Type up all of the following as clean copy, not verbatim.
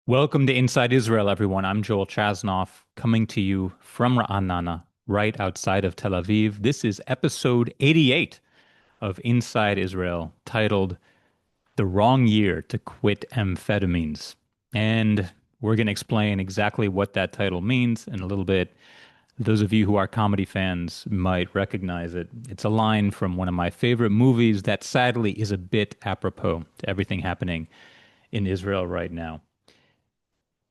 Welcome to Inside Israel, everyone. I'm Joel Chasnoff, coming to you from Ra'anana, right outside of Tel Aviv. This is episode 88 of Inside Israel, titled The Wrong Year to Quit Amphetamines. And we're going to explain exactly what that title means in a little bit. Those of you who are comedy fans might recognize it. It's a line from one of my favorite movies that sadly is a bit apropos to everything happening in Israel right now.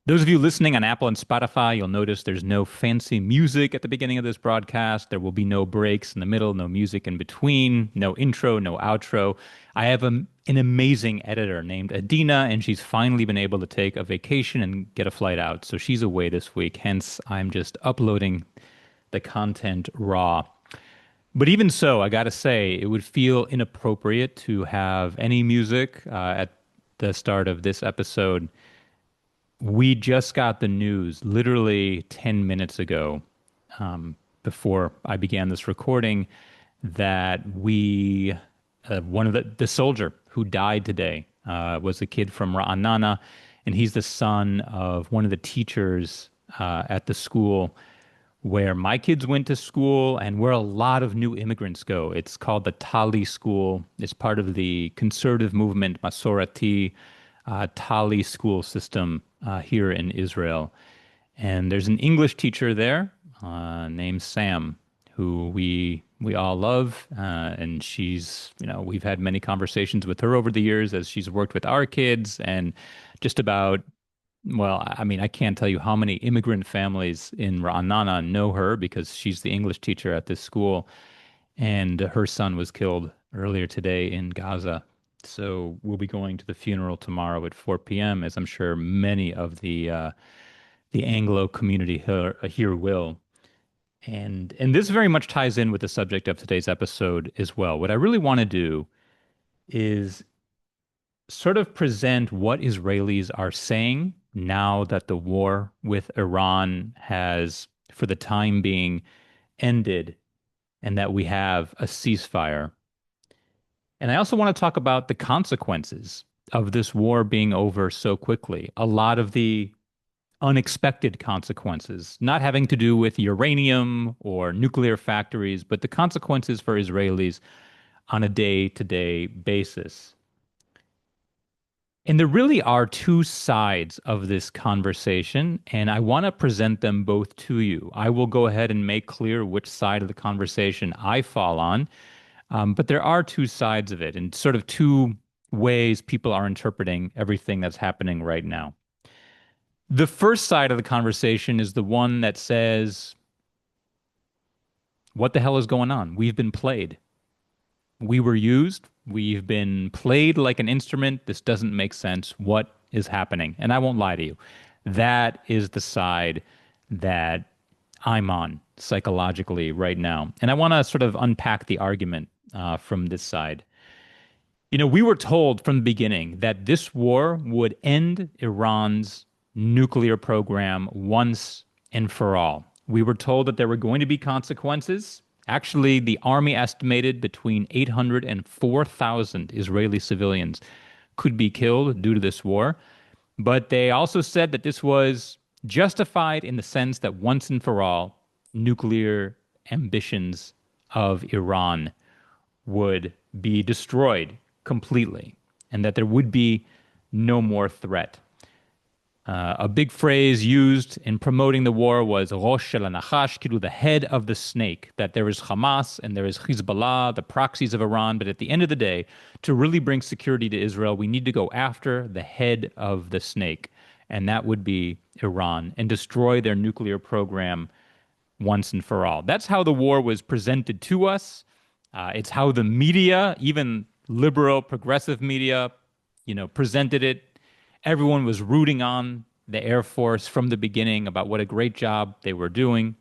Those of you listening on Apple and Spotify, you'll notice there's no fancy music at the beginning of this broadcast. There will be no breaks in the middle, no music in between, no intro, no outro. I have an amazing editor named Adina, and she's finally been able to take a vacation and get a flight out. So she's away this week. Hence, I'm just uploading the content raw. But even so, I got to say, it would feel inappropriate to have any music at the start of this episode. We just got the news literally 10 minutes ago, before I began this recording, that one of the soldier who died today, was a kid from Ra'anana, and he's the son of one of the teachers at the school where my kids went to school and where a lot of new immigrants go. It's called the Tali School. It's part of the conservative movement, Masorati Tali school system here in Israel. And there's an English teacher there named Sam, who we all love. And we've had many conversations with her over the years as she's worked with our kids and just about, well, I mean, I can't tell you how many immigrant families in Ra'anana know her because she's the English teacher at this school. And her son was killed earlier today in Gaza. So we'll be going to the funeral tomorrow at 4 p.m., as I'm sure many of the Anglo community here will. And this very much ties in with the subject of today's episode as well. What I really want to do is sort of present what Israelis are saying now that the war with Iran has, for the time being, ended and that we have a ceasefire. And I also want to talk about the consequences of this war being over so quickly. A lot of the unexpected consequences, not having to do with uranium or nuclear factories, but the consequences for Israelis on a day-to-day basis. And there really are two sides of this conversation, and I want to present them both to you. I will go ahead and make clear which side of the conversation I fall on. But there are two sides of it and sort of two ways people are interpreting everything that's happening right now. The first side of the conversation is the one that says, what the hell is going on? We've been played. We were used. We've been played like an instrument. This doesn't make sense. What is happening? And I won't lie to you. That is the side that I'm on psychologically right now. And I want to sort of unpack the argument from this side. You know, we were told from the beginning that this war would end Iran's nuclear program once and for all. We were told that there were going to be consequences. Actually, the army estimated between 800 and 4,000 Israeli civilians could be killed due to this war. But they also said that this was justified in the sense that once and for all, nuclear ambitions of Iran would be destroyed completely and that there would be no more threat. A big phrase used in promoting the war was Rosh Shel Nachash, the head of the snake, that there is Hamas and there is Hezbollah, the proxies of Iran. But at the end of the day, to really bring security to Israel, we need to go after the head of the snake, and that would be Iran, and destroy their nuclear program once and for all. That's how the war was presented to us. It's how the media, even liberal, progressive media, presented it. Everyone was rooting on the Air Force from the beginning about what a great job they were doing.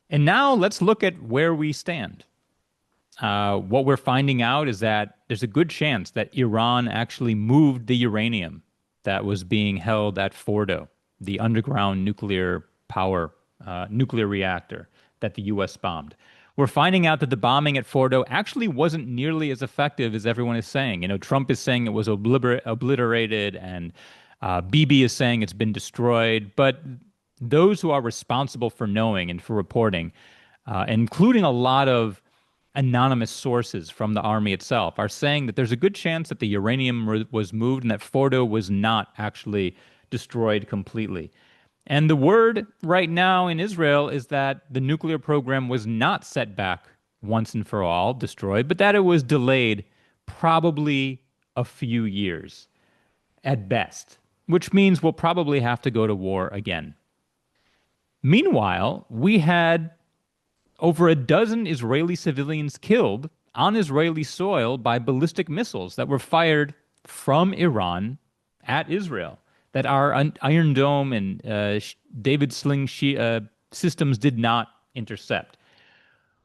And now let's look at where we stand. What we're finding out is that there's a good chance that Iran actually moved the uranium that was being held at Fordo, the underground nuclear reactor that the U.S. bombed. We're finding out that the bombing at Fordo actually wasn't nearly as effective as everyone is saying. Trump is saying it was obliterated and Bibi is saying it's been destroyed, but those who are responsible for knowing and for reporting, including a lot of anonymous sources from the army itself, are saying that there's a good chance that the uranium was moved and that Fordo was not actually destroyed completely. And the word right now in Israel is that the nuclear program was not set back once and for all, destroyed, but that it was delayed probably a few years at best, which means we'll probably have to go to war again. Meanwhile, we had over a dozen Israeli civilians killed on Israeli soil by ballistic missiles that were fired from Iran at Israel, that our Iron Dome and David Sling systems did not intercept.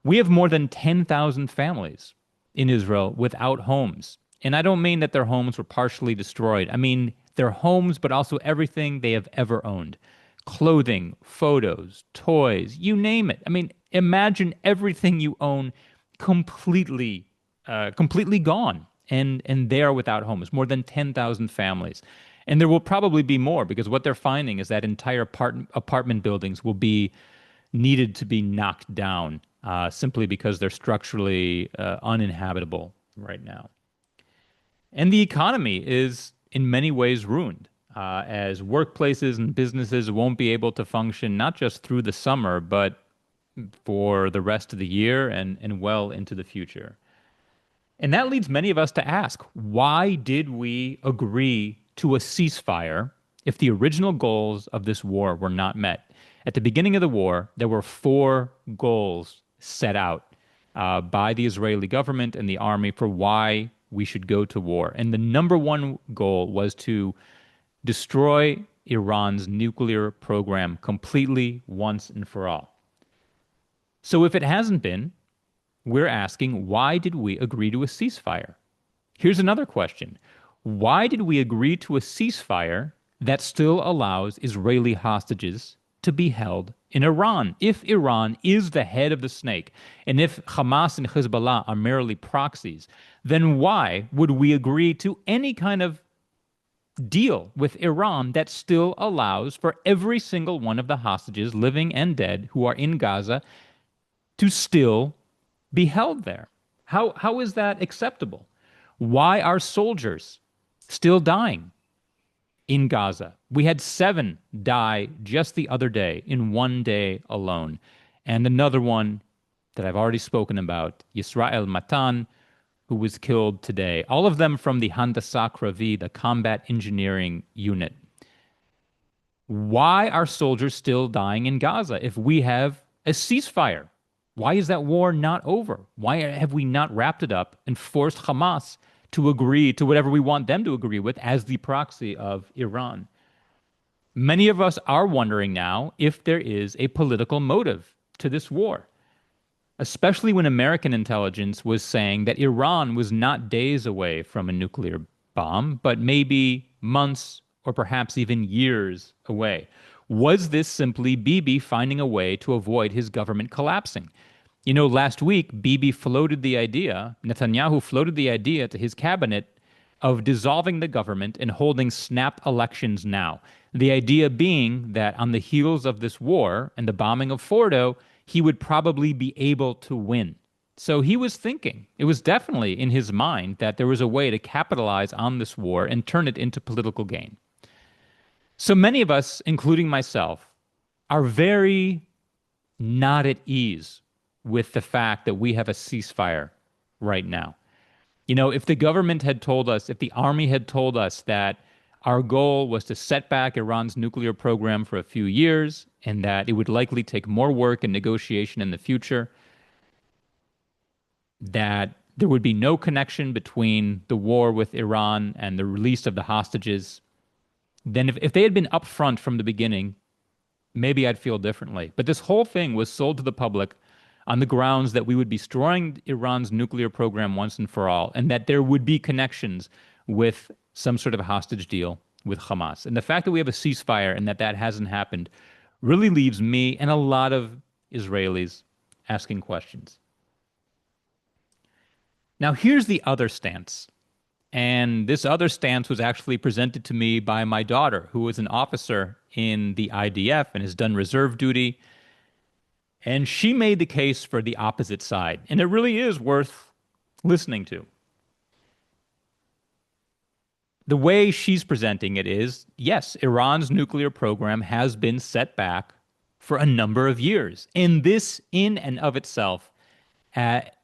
We have more than 10,000 families in Israel without homes. And I don't mean that their homes were partially destroyed. I mean their homes, but also everything they have ever owned. Clothing, photos, toys, you name it. I mean, imagine everything you own completely gone. And they are without homes, more than 10,000 families. And there will probably be more because what they're finding is that entire apartment buildings will be needed to be knocked down simply because they're structurally uninhabitable right now. And the economy is in many ways ruined as workplaces and businesses won't be able to function not just through the summer, but for the rest of the year and well into the future. And that leads many of us to ask, why did we agree to a ceasefire if the original goals of this war were not met? At the beginning of the war, there were four goals set out by the Israeli government and the army for why we should go to war. And the number one goal was to destroy Iran's nuclear program completely once and for all. So if it hasn't been, we're asking, why did we agree to a ceasefire? Here's another question. Why did we agree to a ceasefire that still allows Israeli hostages to be held in Iran? If Iran is the head of the snake, and if Hamas and Hezbollah are merely proxies, then why would we agree to any kind of deal with Iran that still allows for every single one of the hostages, living and dead, who are in Gaza to still be held there? How is that acceptable? Why are soldiers still dying in Gaza? We had 7 die just the other day, in one day alone. And another one that I've already spoken about, Yisrael Matan, who was killed today. All of them from the Handasa Kravi, the combat engineering unit. Why are soldiers still dying in Gaza if we have a ceasefire? Why is that war not over? Why have we not wrapped it up and forced Hamas to agree to whatever we want them to agree with as the proxy of Iran? Many of us are wondering now if there is a political motive to this war, especially when American intelligence was saying that Iran was not days away from a nuclear bomb, but maybe months or perhaps even years away. Was this simply Bibi finding a way to avoid his government collapsing? You know, last week, Netanyahu floated the idea to his cabinet of dissolving the government and holding snap elections now. The idea being that on the heels of this war and the bombing of Fordo, he would probably be able to win. So he was thinking, it was definitely in his mind that there was a way to capitalize on this war and turn it into political gain. So many of us, including myself, are very not at ease with the fact that we have a ceasefire right now. You know, if the government had told us, if the army had told us that our goal was to set back Iran's nuclear program for a few years and that it would likely take more work and negotiation in the future, that there would be no connection between the war with Iran and the release of the hostages, then if they had been upfront from the beginning, maybe I'd feel differently. But this whole thing was sold to the public on the grounds that we would be destroying Iran's nuclear program once and for all, and that there would be connections with some sort of a hostage deal with Hamas. And the fact that we have a ceasefire and that that hasn't happened really leaves me and a lot of Israelis asking questions. Now, here's the other stance And this other stance was actually presented to me by my daughter, who is an officer in the IDF and has done reserve duty. And she made the case for the opposite side. And it really is worth listening to. The way she's presenting it is, yes, Iran's nuclear program has been set back for a number of years. And this, in and of itself,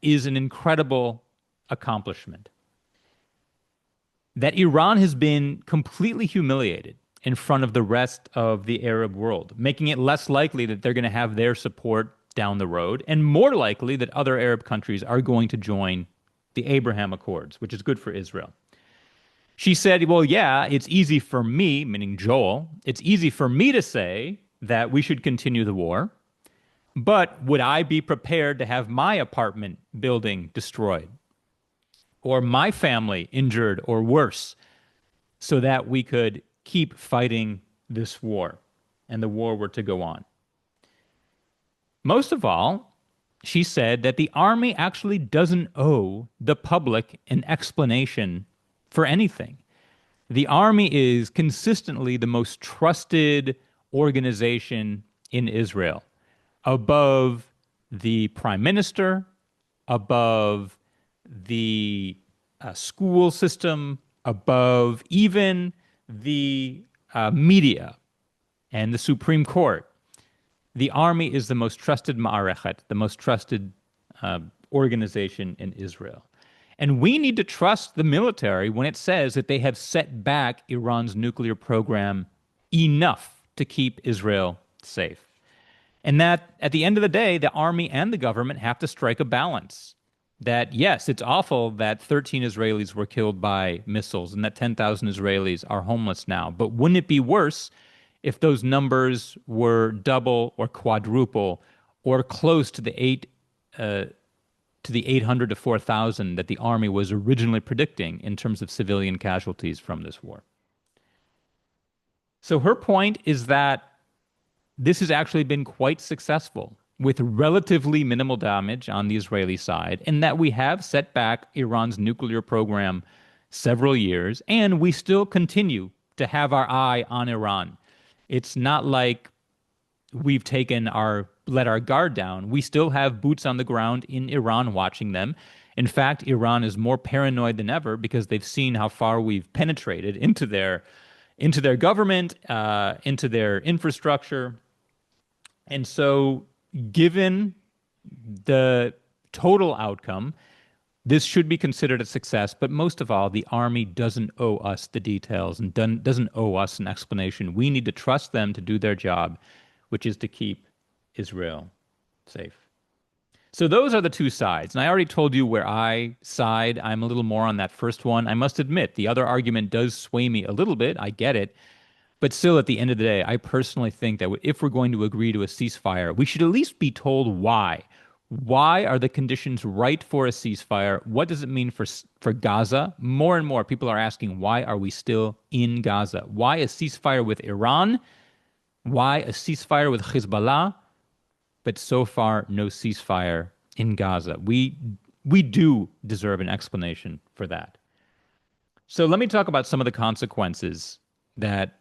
is an incredible accomplishment. That Iran has been completely humiliated in front of the rest of the Arab world, making it less likely that they're going to have their support down the road, and more likely that other Arab countries are going to join the Abraham Accords, which is good for Israel. She said, well, yeah, it's easy for me, meaning Joel, it's easy for me to say that we should continue the war, but would I be prepared to have my apartment building destroyed or my family injured or worse so that we could keep fighting this war and the war were to go on? Most of all, she said that the army actually doesn't owe the public an explanation for anything. The army is consistently the most trusted organization in Israel, above the prime minister, above the school system, above even the media and the Supreme Court. The army is the most trusted ma'arechet, the most trusted organization in Israel. And we need to trust the military when it says that they have set back Iran's nuclear program enough to keep Israel safe. And that at the end of the day, the army and the government have to strike a balance. That, yes, it's awful that 13 Israelis were killed by missiles and that 10,000 Israelis are homeless now. But wouldn't it be worse if those numbers were double or quadruple or close to the 800 to 4,000 that the army was originally predicting in terms of civilian casualties from this war? So her point is that this has actually been quite successful with relatively minimal damage on the Israeli side, and that we have set back Iran's nuclear program several years, and we still continue to have our eye on Iran. It's not like we've let our guard down. We still have boots on the ground in Iran watching them. In fact, Iran is more paranoid than ever because they've seen how far we've penetrated into their government, into their infrastructure. And so, given the total outcome, this should be considered a success. But most of all, the army doesn't owe us the details and doesn't owe us an explanation. We need to trust them to do their job, which is to keep Israel safe. So those are the two sides. And I already told you where I side. I'm a little more on that first one. I must admit, the other argument does sway me a little bit. I get it. But still, at the end of the day, I personally think that if we're going to agree to a ceasefire, we should at least be told why. Why are the conditions right for a ceasefire? What does it mean for Gaza? More and more people are asking, why are we still in Gaza? Why a ceasefire with Iran? Why a ceasefire with Hezbollah? But so far, no ceasefire in Gaza. We do deserve an explanation for that. So let me talk about some of the consequences that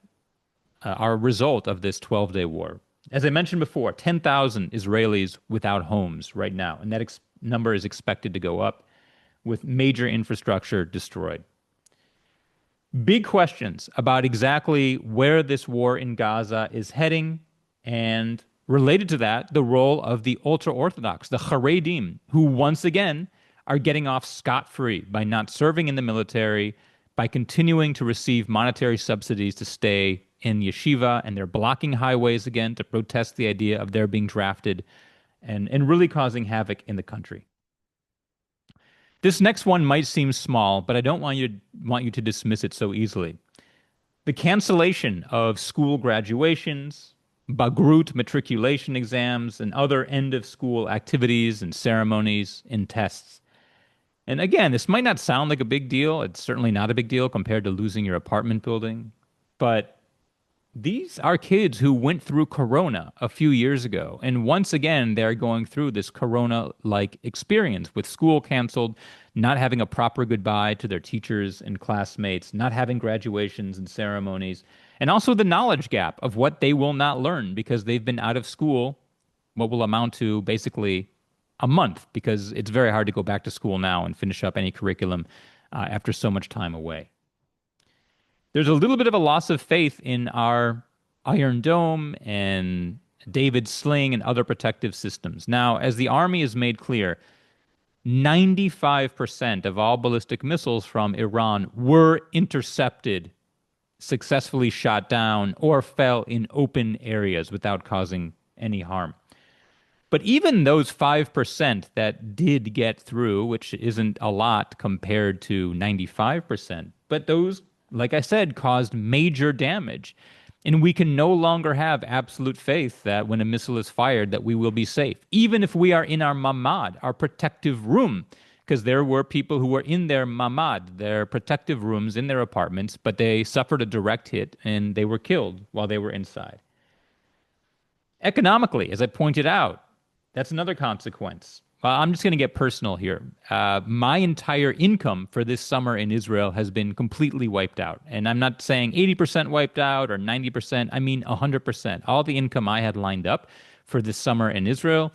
are a result of this 12-day war. As I mentioned before, 10,000 Israelis without homes right now, and that number is expected to go up with major infrastructure destroyed. Big questions about exactly where this war in Gaza is heading, and related to that, the role of the ultra-Orthodox, the Haredim, who once again are getting off scot-free by not serving in the military, by continuing to receive monetary subsidies to stay in yeshiva, and they're blocking highways again to protest the idea of their being drafted and really causing havoc in the country. This next one might seem small, but I don't want you to dismiss it so easily. The cancellation of school graduations, Bagrut matriculation exams, and other end-of-school activities and ceremonies and tests. And again, this might not sound like a big deal. It's certainly not a big deal compared to losing your apartment building. But These are kids who went through Corona a few years ago. And once again, they're going through this Corona like experience with school canceled, not having a proper goodbye to their teachers and classmates, not having graduations and ceremonies, and also the knowledge gap of what they will not learn because they've been out of school, what will amount to basically a month, because it's very hard to go back to school now and finish up any curriculum after so much time away. There's a little bit of a loss of faith in our Iron Dome and David's sling and other protective systems. Now, as the Army has made clear, 95% of all ballistic missiles from Iran were intercepted, successfully shot down, or fell in open areas without causing any harm. But even those 5% that did get through, which isn't a lot compared to 95%, but those, like I said, caused major damage. And we can no longer have absolute faith that when a missile is fired that we will be safe, even if we are in our mamad, our protective room, because there were people who were in their mamad, their protective rooms in their apartments, but they suffered a direct hit and they were killed while they were inside. Economically, as I pointed out, that's another consequence. I'm just going to get personal here. My entire income for this summer in Israel has been completely wiped out. And I'm not saying 80% wiped out or 90%. I mean 100%. All the income I had lined up for this summer in Israel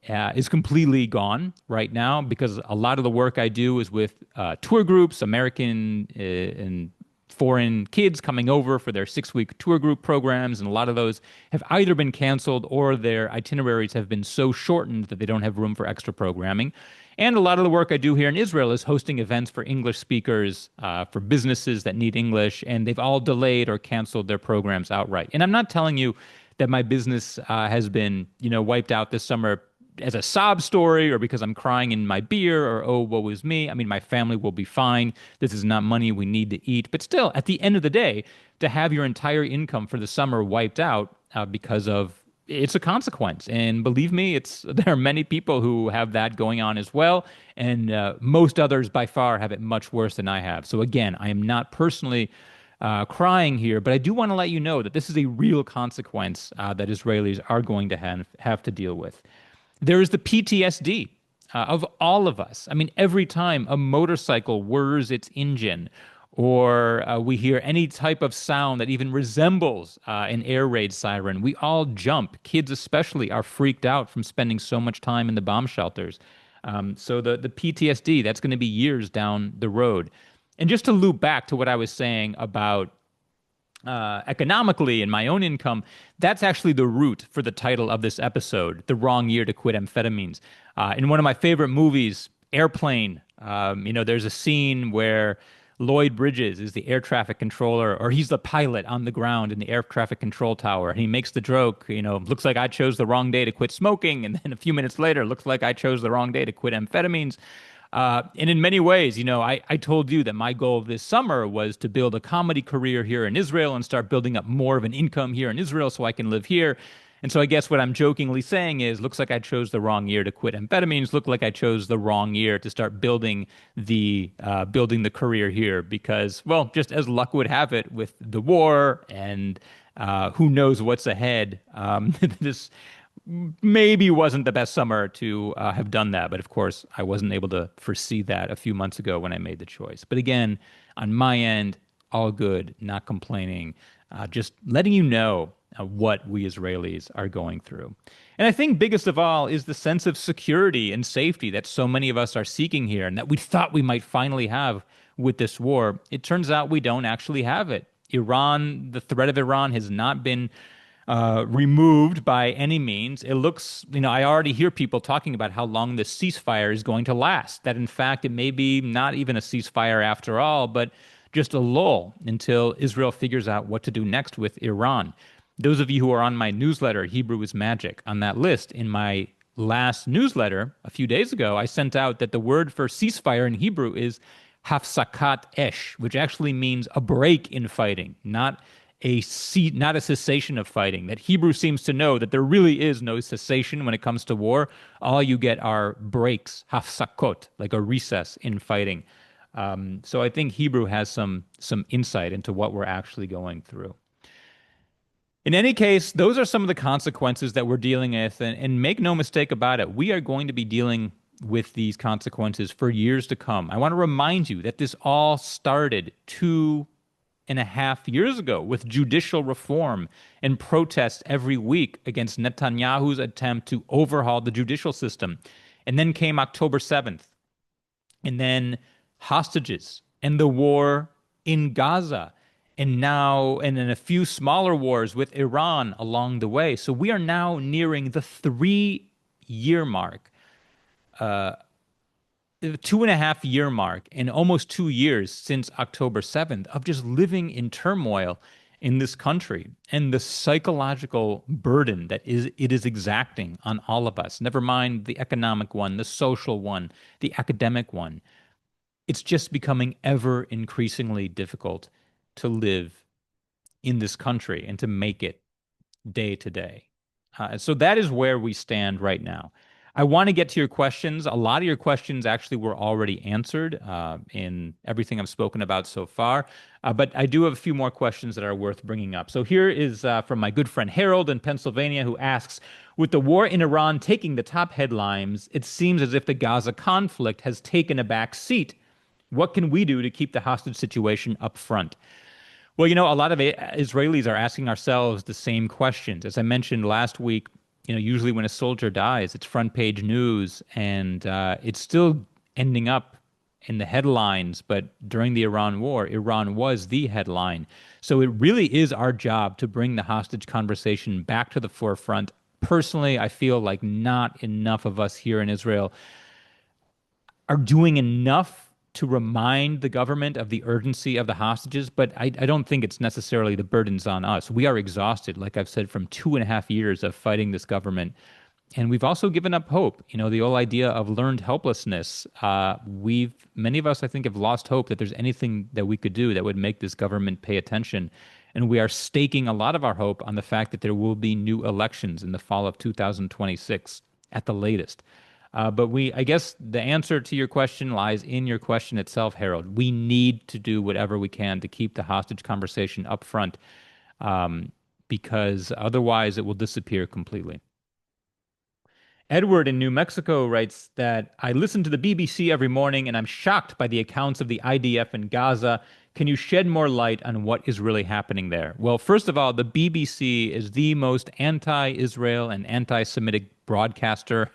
is completely gone right now because a lot of the work I do is with tour groups, American and foreign kids coming over for their 6-week tour group programs, and a lot of those have either been canceled or their itineraries have been so shortened that they don't have room for extra programming. And a lot of the work I do here in Israel is hosting events for English speakers, for businesses that need English, and they've all delayed or canceled their programs outright. And I'm not telling you that my business has been, wiped out this summer as a sob story or because I'm crying in my beer or, oh, woe is me. I mean, my family will be fine. This is not money we need to eat. But still, at the end of the day, to have your entire income for the summer wiped out because of it's a consequence. And believe me, there are many people who have that going on as well. And most others by far have it much worse than I have. So again, I am not personally crying here, but I do want to let you know that this is a real consequence that Israelis are going to have to deal with. There is the PTSD of all of us. I mean, every time a motorcycle whirs its engine or we hear any type of sound that even resembles an air raid siren, we all jump. Kids especially are freaked out from spending so much time in the bomb shelters. So the PTSD, that's going to be years down the road. And just to loop back to what I was saying about economically and my own income, that's actually the root for the title of this episode, The Wrong Year to Quit Amphetamines. In one of my favorite movies, Airplane, there's a scene where Lloyd Bridges is the air traffic controller, or he's the pilot on the ground in the air traffic control tower. And he makes the joke, looks like I chose the wrong day to quit smoking. And then a few minutes later, looks like I chose the wrong day to quit amphetamines. And in many ways, I told you that my goal this summer was to build a comedy career here in Israel and start building up more of an income here in Israel so I can live here. And so I guess what I'm jokingly saying is, looks like I chose the wrong year to quit amphetamines. Look like I chose the wrong year to start building the career here because, well, just as luck would have it with the war and who knows what's ahead, this maybe wasn't the best summer to have done that. But of course, I wasn't able to foresee that a few months ago when I made the choice. But again, on my end, all good, not complaining, just letting you know what we Israelis are going through. And I think biggest of all is the sense of security and safety that so many of us are seeking here and that we thought we might finally have with this war. It turns out we don't actually have it. Iran, the threat of Iran has not been removed by any means. It looks, I already hear people talking about how long this ceasefire is going to last, that in fact it may be not even a ceasefire after all, but just a lull until Israel figures out what to do next with Iran. Those of you who are on my newsletter, Hebrew is Magic, on that list, in my last newsletter a few days ago, I sent out that the word for ceasefire in Hebrew is hafsakat esh, which actually means a break in fighting, not a cessation of fighting. That Hebrew seems to know that there really is no cessation when it comes to war. All you get are breaks, hafsakot, like a recess in fighting. So I think Hebrew has some insight into what we're actually going through. In any case, those are some of the consequences that we're dealing with. And make no mistake about it, we are going to be dealing with these consequences for years to come. I want to remind you that this all started 2.5 years ago with judicial reform and protests every week against Netanyahu's attempt to overhaul the judicial system. And then came October 7th, and then hostages and the war in Gaza, and now and then a few smaller wars with Iran along the way. So we are now nearing the 3 year mark, the 2.5 year mark, and almost 2 years since October 7th of just living in turmoil in this country, and the psychological burden that it is exacting on all of us. Never mind the economic one, the social one, the academic one. It's just becoming ever increasingly difficult to live in this country and to make it day to day. So that is where we stand right now. I want to get to your questions. A lot of your questions actually were already answered in everything I've spoken about so far. But I do have a few more questions that are worth bringing up. So here is from my good friend Harold in Pennsylvania, who asks, with the war in Iran taking the top headlines, it seems as if the Gaza conflict has taken a back seat. What can we do to keep the hostage situation up front? Well, a lot of Israelis are asking ourselves the same questions. As I mentioned last week, usually when a soldier dies, it's front page news, and it's still ending up in the headlines. But during the Iran war, Iran was the headline. So it really is our job to bring the hostage conversation back to the forefront. Personally, I feel like not enough of us here in Israel are doing enough to remind the government of the urgency of the hostages, but I don't think it's necessarily the burdens on us. We are exhausted, like I've said, from 2.5 years of fighting this government. And we've also given up hope. The whole idea of learned helplessness. Many of us, I think, have lost hope that there's anything that we could do that would make this government pay attention. And we are staking a lot of our hope on the fact that there will be new elections in the fall of 2026 at the latest. But I guess the answer to your question lies in your question itself, Harold. We need to do whatever we can to keep the hostage conversation up front, because otherwise it will disappear completely. Edward in New Mexico writes that I listen to the BBC every morning and I'm shocked by the accounts of the IDF in Gaza. Can you shed more light on what is really happening there? Well, first of all, the BBC is the most anti-Israel and anti-Semitic broadcaster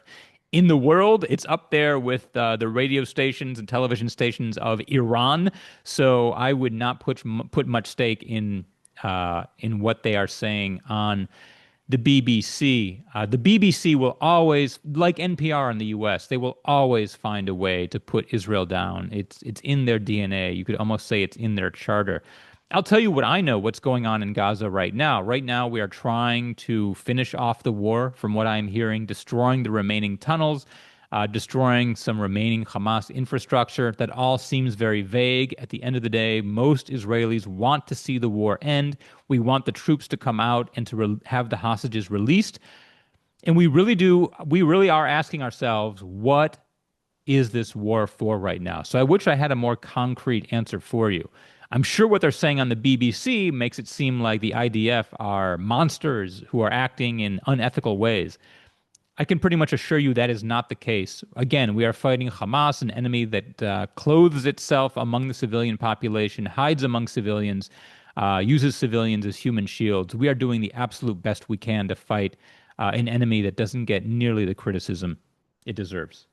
in the world. It's up there with the radio stations and television stations of Iran. So I would not put much stake in what they are saying on the BBC. The BBC will always, like NPR in the U.S., they will always find a way to put Israel down. It's in their DNA. You could almost say it's in their charter. I'll tell you what I know, what's going on in Gaza right now. Right now, we are trying to finish off the war, from what I'm hearing, destroying the remaining tunnels, destroying some remaining Hamas infrastructure. That all seems very vague. At the end of the day, most Israelis want to see the war end. We want the troops to come out and to have the hostages released. And we really are asking ourselves, what is this war for right now? So I wish I had a more concrete answer for you. I'm sure what they're saying on the BBC makes it seem like the IDF are monsters who are acting in unethical ways. I can pretty much assure you that is not the case. Again, we are fighting Hamas, an enemy that clothes itself among the civilian population, hides among civilians, uses civilians as human shields. We are doing the absolute best we can to fight an enemy that doesn't get nearly the criticism it deserves.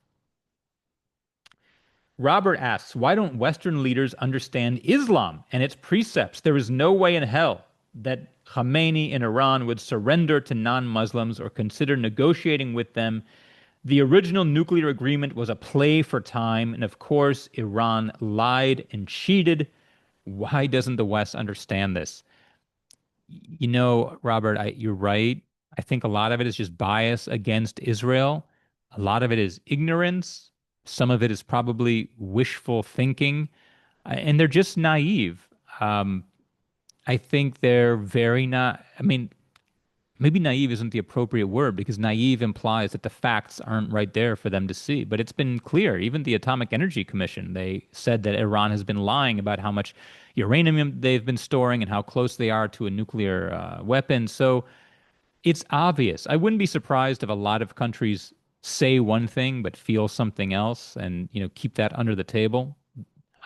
Robert asks, why don't Western leaders understand Islam and its precepts? There is no way in hell that Khamenei in Iran would surrender to non-Muslims or consider negotiating with them. The original nuclear agreement was a play for time, and of course, Iran lied and cheated. Why doesn't the West understand this? Robert, you're right. I think a lot of it is just bias against Israel. A lot of it is ignorance. Some of it is probably wishful thinking, and they're just naive. I think they're very not. I mean, maybe naive isn't the appropriate word because naive implies that the facts aren't right there for them to see. But it's been clear, even the Atomic Energy Commission, they said that Iran has been lying about how much uranium they've been storing and how close they are to a nuclear weapon. So it's obvious. I wouldn't be surprised if a lot of countries say one thing but feel something else and, keep that under the table.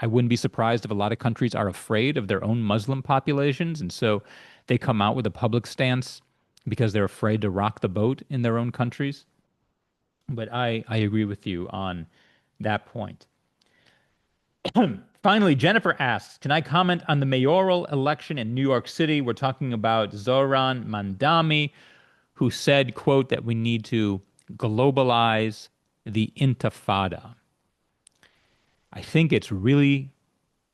I wouldn't be surprised if a lot of countries are afraid of their own Muslim populations, and so they come out with a public stance because they're afraid to rock the boat in their own countries. But I agree with you on that point. Finally, Jennifer asks, can I comment on the mayoral election in New York City? We're talking about Zohran Mandami, who said, quote, that we need to globalize the intifada. I think it's really,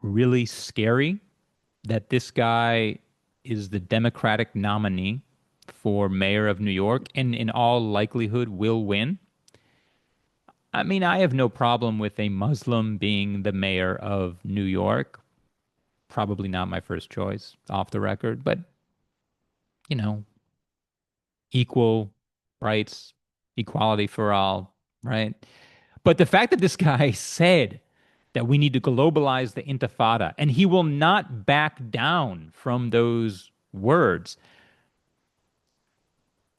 really scary that this guy is the Democratic nominee for mayor of New York and in all likelihood will win. I mean, I have no problem with a Muslim being the mayor of New York. Probably not my first choice off the record, but, you know, equal rights, equality for all, right? But the fact that this guy said that we need to globalize the intifada and he will not back down from those words.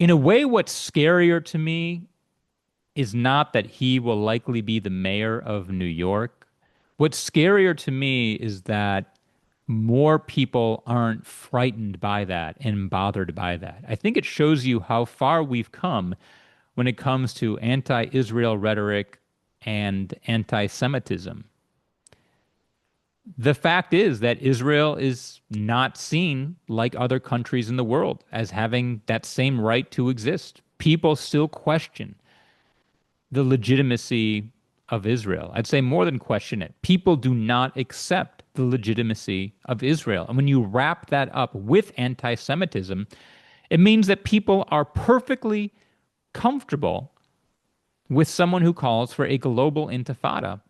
In a way, what's scarier to me is not that he will likely be the mayor of New York. What's scarier to me is that more people aren't frightened by that and bothered by that. I think it shows you how far we've come when it comes to anti-Israel rhetoric and anti-Semitism. The fact is that Israel is not seen like other countries in the world as having that same right to exist. People still question the legitimacy of Israel. I'd say more than question it. People do not accept the legitimacy of Israel. And when you wrap that up with anti-Semitism, it means that people are perfectly comfortable with someone who calls for a global intifada,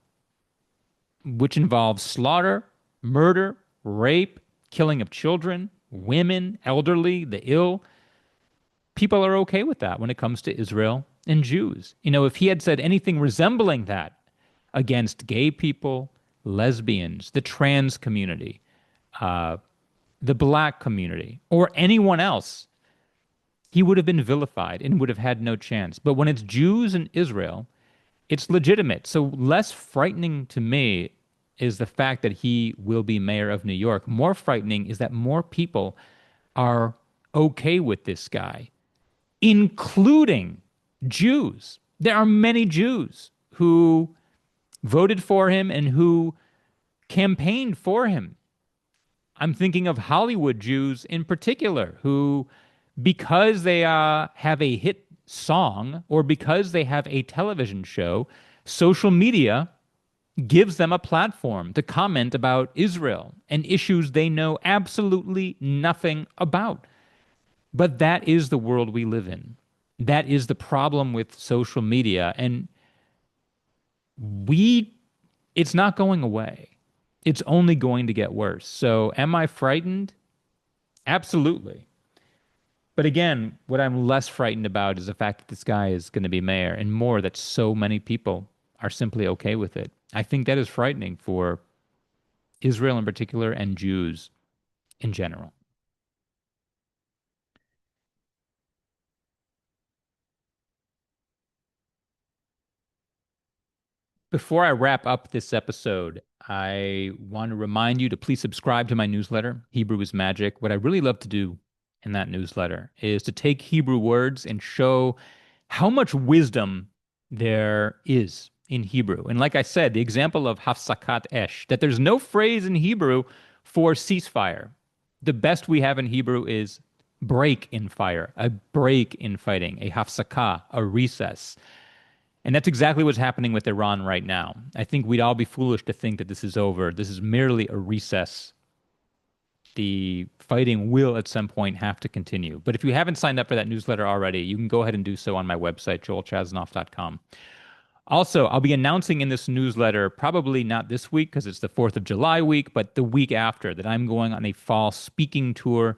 which involves slaughter, murder, rape, killing of children, women, elderly, the ill. People are okay with that when it comes to Israel and Jews. If he had said anything resembling that against gay people, lesbians, the trans community, the black community, or anyone else, he would have been vilified and would have had no chance. But when it's Jews and Israel, it's legitimate. So less frightening to me is the fact that he will be mayor of New York. More frightening is that more people are okay with this guy, including Jews. There are many Jews who voted for him and who campaigned for him. I'm thinking of Hollywood Jews in particular who, because they have a hit song or because they have a television show, social media gives them a platform to comment about Israel and issues they know absolutely nothing about. But that is the world we live in. That is the problem with social media. And it's not going away. It's only going to get worse. So am I frightened? Absolutely. But again, what I'm less frightened about is the fact that this guy is going to be mayor, and more that so many people are simply okay with it. I think that is frightening for Israel in particular and Jews in general. Before I wrap up this episode, I want to remind you to please subscribe to my newsletter, Hebrew is Magic. What I really love to do in that newsletter is to take Hebrew words and show how much wisdom there is in Hebrew. And like I said, the example of hafsakat esh, that there's no phrase in Hebrew for ceasefire. The best we have in Hebrew is break in fire, a break in fighting, a hafsakah, a recess. And that's exactly what's happening with Iran right now. I think we'd all be foolish to think that this is over. This is merely a recess. The fighting will at some point have to continue. But if you haven't signed up for that newsletter already, you can go ahead and do so on my website, joelchasnoff.com. Also, I'll be announcing in this newsletter, probably not this week because it's the 4th of July week, but the week after, that I'm going on a fall speaking tour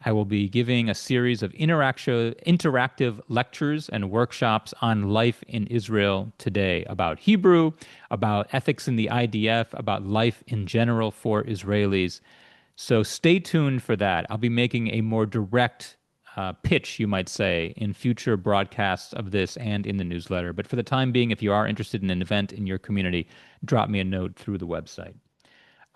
I will be giving a series of interactive lectures and workshops on life in Israel today about Hebrew, about ethics in the IDF, about life in general for Israelis. So stay tuned for that. I'll be making a more direct pitch, you might say, in future broadcasts of this and in the newsletter. But for the time being, if you are interested in an event in your community, drop me a note through the website.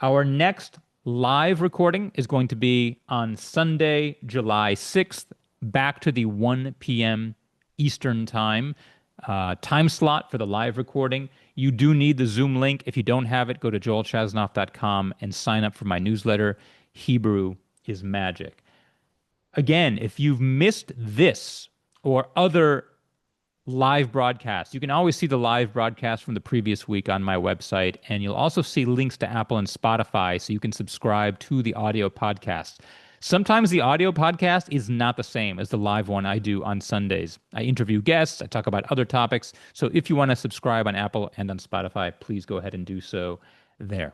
Our next live recording is going to be on Sunday, July 6th, back to the 1 p.m. Eastern time time slot for the live recording. You do need the Zoom link. If you don't have it, go to joelchasnoff.com and sign up for my newsletter, Hebrew is Magic. Again, if you've missed this or other live broadcasts, you can always see the live broadcast from the previous week on my website, and you'll also see links to Apple and Spotify so you can subscribe to the audio podcast. Sometimes the audio podcast is not the same as the live one I do on Sundays. I interview guests, I talk about other topics. So if you want to subscribe on Apple and on Spotify, please go ahead and do so there.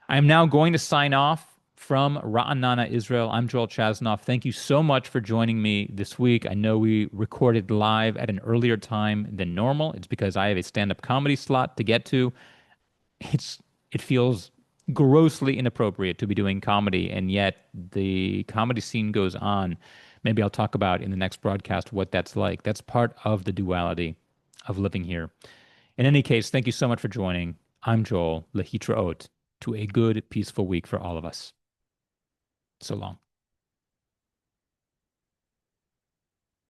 I am now going to sign off from Ra'anana, Israel. I'm Joel Chasnoff. Thank you so much for joining me this week. I know we recorded live at an earlier time than normal. It's because I have a stand-up comedy slot to get to. It feels grossly inappropriate to be doing comedy, and yet the comedy scene goes on. Maybe I'll talk about in the next broadcast what that's like. That's part of the duality of living here. In any case, thank you so much for joining. I'm Joel. Lehitraot. To a good, peaceful week for all of us. So long.